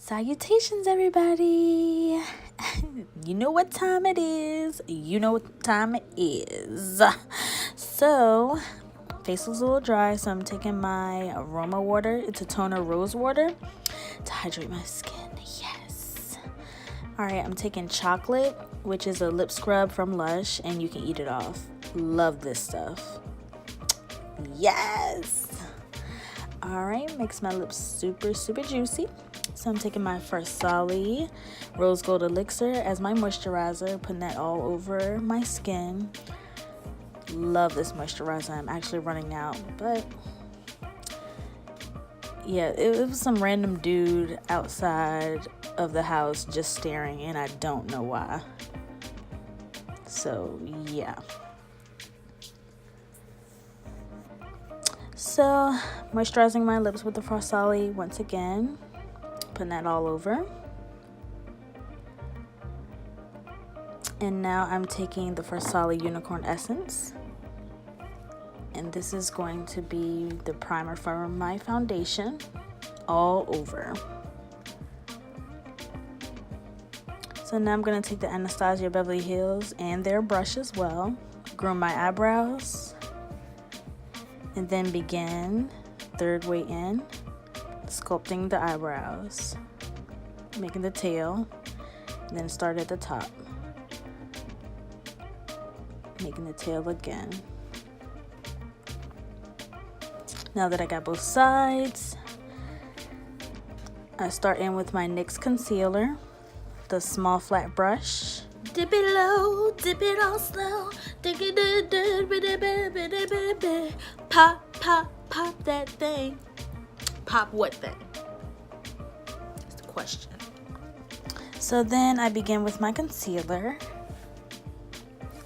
Salutations, everybody. You know what time it is. So, face was a little dry, so I'm taking my aroma water. It's a toner rose water to hydrate my skin. Yes. Alright, I'm taking chocolate, which is a lip scrub from Lush, and you can eat it off. Love this stuff. Yes. Alright, makes my lips super juicy. So I'm taking my Farsali Rose Gold Elixir as my moisturizer, putting that all over my skin. Love this moisturizer. I'm actually running out, but yeah, it was some random dude outside of the house just staring, and I don't know why. So yeah. So moisturizing my lips with the Farsali once again. Putting that all over. And now I'm taking the Farsali Unicorn Essence. And this is going to be the primer for my foundation all over. So now I'm going to take the Anastasia Beverly Hills and their brush as well. Groom my eyebrows. And then begin third way in. Sculpting the eyebrows, making the tail, and then start at the top, making the tail again. Now that I got both sides, I start in with my NYX concealer, the small flat brush. Dip it low, dip it all slow, pop that thing. Pop what thing? That's the question. So then I begin with my concealer.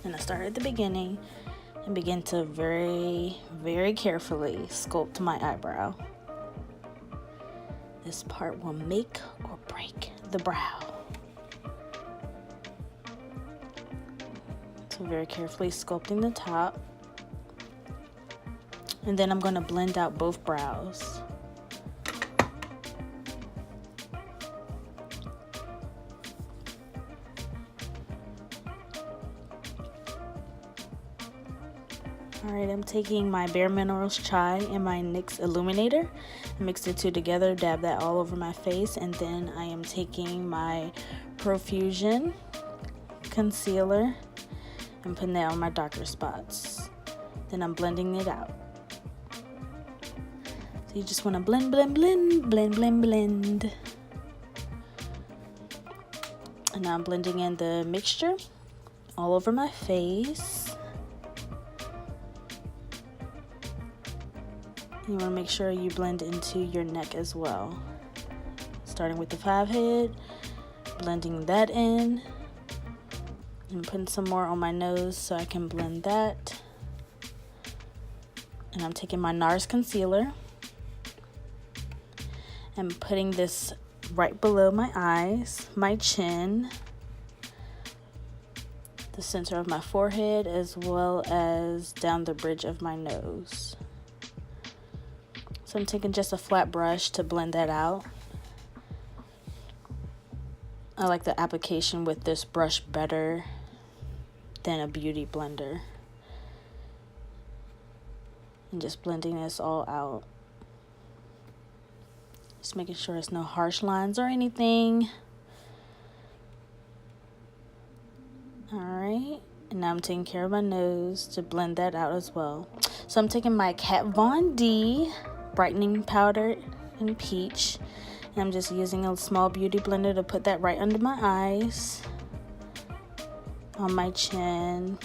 And I start at the beginning and begin to very carefully sculpt my eyebrow. This part will make or break the brow. So very carefully sculpting the top. And then I'm going to blend out both brows. Alright, I'm taking my Bare Minerals Chai and my NYX Illuminator. I mix the two together, dab that all over my face, and then I am taking my Profusion concealer and putting that on my darker spots. Then I'm blending it out. So you just want to blend. And now I'm blending in the mixture all over my face. You want to make sure you blend into your neck as well. Starting with the 5 head, blending that in, and putting some more on my nose so I can blend that. And I'm taking my NARS concealer and putting this right below my eyes, my chin, the center of my forehead, as well as down the bridge of my nose. So I'm taking just a flat brush to blend that out. I like the application with this brush better than a beauty blender. And just blending this all out. Just making sure there's no harsh lines or anything. Alright, and now I'm taking care of my nose to blend that out as well. So I'm taking my Kat Von D brightening powder in peach, and I'm just using a small beauty blender to put that right under my eyes, on my chin,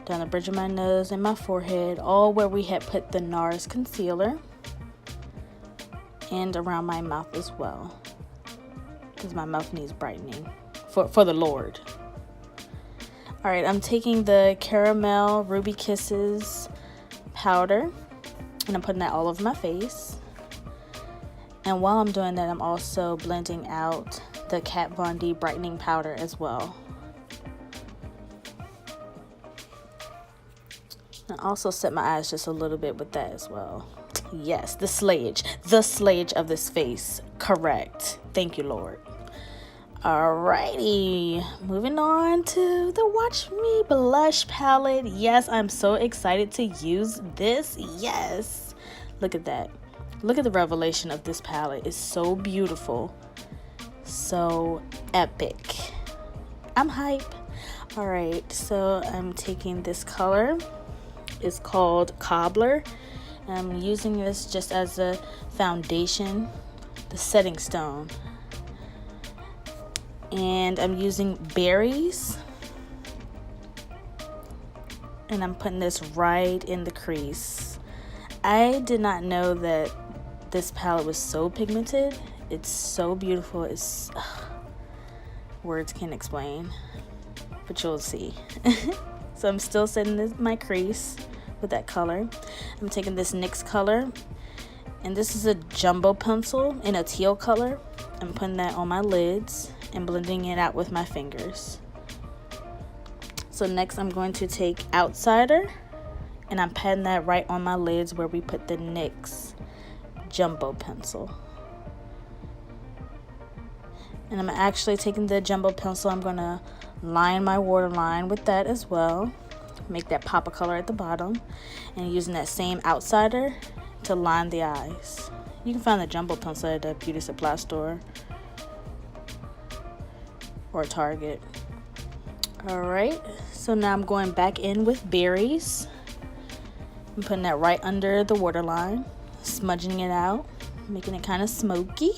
down the bridge of my nose and my forehead, all where we had put the NARS concealer, and around my mouth as well, because my mouth needs brightening for the Lord. Alright, I'm taking the Caramel Ruby Kisses powder, and I'm putting that all over my face. And while I'm doing that, I'm also blending out the Kat Von D brightening powder as well. And also set my eyes just a little bit with that as well. Yes, the slayage of this face. Correct. Thank you, Lord. Alrighty, moving on to the Watch Me Blush palette. Yes, I'm so excited to use this. Yes, look at that. Look at the revelation of this palette. It's so beautiful, so epic. I'm hype. Alright, so I'm taking this color. It's called Cobbler. I'm using this just as a foundation, the setting stone. And I'm using berries, and I'm putting this right in the crease. I did not know that this palette was so pigmented. It's so beautiful. It's words can't explain, but you'll see. So I'm still setting my crease with that color. I'm taking this NYX color, and this is a jumbo pencil in a teal color. I'm putting that on my lids and blending it out with my fingers. So next I'm going to take Outsider, and I'm patting that right on my lids where we put the NYX jumbo pencil. And I'm actually taking the jumbo pencil, I'm gonna line my waterline with that as well, make that pop of color at the bottom, and using that same Outsider to line the eyes. You can find the jumbo pencil at a beauty supply store or Target. Alright, so now I'm going back in with berries. I'm putting that right under the waterline, smudging it out, making it kind of smoky.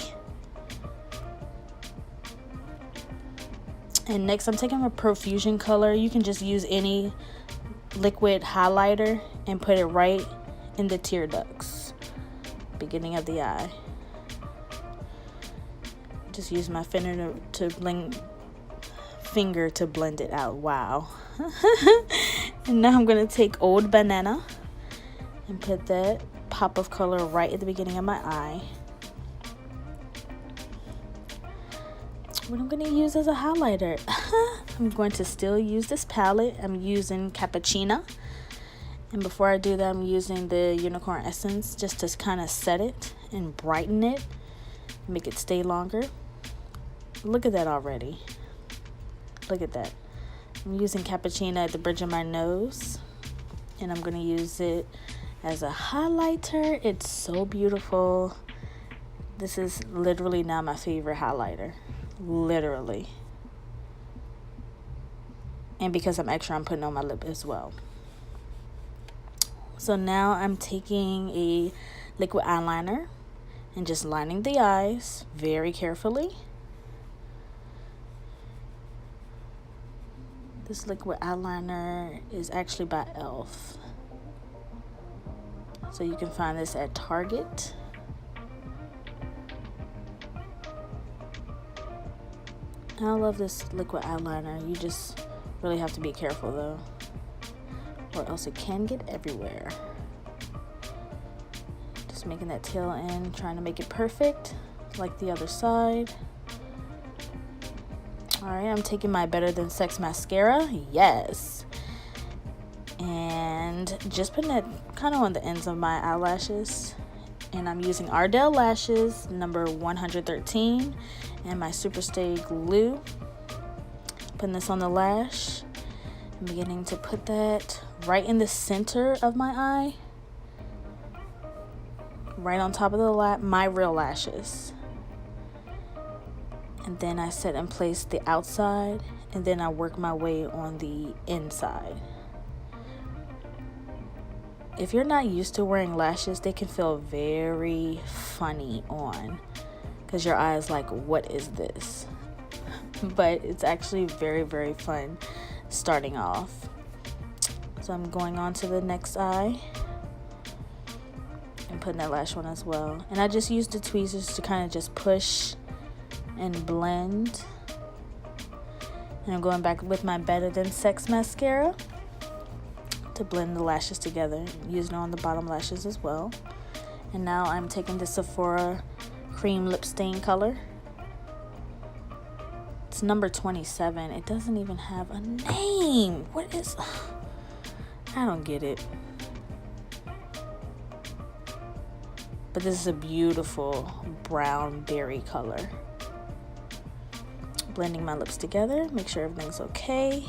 And next I'm taking a Profusion color. You can just use any liquid highlighter and put it right in the tear ducts, beginning of the eye. Just use my finger to blend it out. Wow. And now I'm gonna take Old Banana and put that pop of color right at the beginning of my eye. What I'm gonna use as a highlighter, I'm going to still use this palette. I'm using Cappuccino, and before I do that, I'm using the Unicorn Essence just to kind of set it and brighten it, make it stay longer. Look at that already. Look at that. I'm using Cappuccino at the bridge of my nose, and I'm going to use it as a highlighter. It's so beautiful. This is literally now my favorite highlighter. Literally. And because I'm extra, I'm putting on my lip as well. So now I'm taking a liquid eyeliner and just lining the eyes very carefully. This liquid eyeliner is actually by e.l.f. So you can find this at Target. I love this liquid eyeliner. You just really have to be careful though, or else it can get everywhere. Just making that tail end, trying to make it perfect like the other side. Alright, I'm taking my Better Than Sex mascara. Yes. And just putting it kind of on the ends of my eyelashes. And I'm using Ardell lashes number 113 and my Superstay glue. Putting this on the lash. I'm beginning to put that right in the center of my eye. Right on top of my real lashes. And then I set in place the outside, and then I work my way on the inside. If you're not used to wearing lashes, they can feel very funny on, because your eye is like, what is this? But it's actually very, very fun starting off. So I'm going on to the next eye and putting that lash on as well. And I just used the tweezers to kind of just push and blend. And I'm going back with my Better Than Sex mascara to blend the lashes together, using it on the bottom lashes as well. And now I'm taking the Sephora cream lip stain color. It's number 27. It doesn't even have a name. What is... I don't get it. But this is a beautiful brown berry color. Blending my lips together, make sure everything's okay.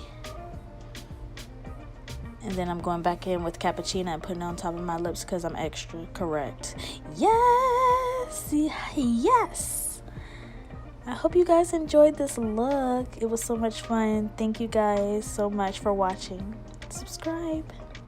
And then I'm going back in with cappuccino and putting it on top of my lips because I'm extra correct. Yes, yes. I hope you guys enjoyed this look. It was so much fun. Thank you guys so much for watching. Subscribe.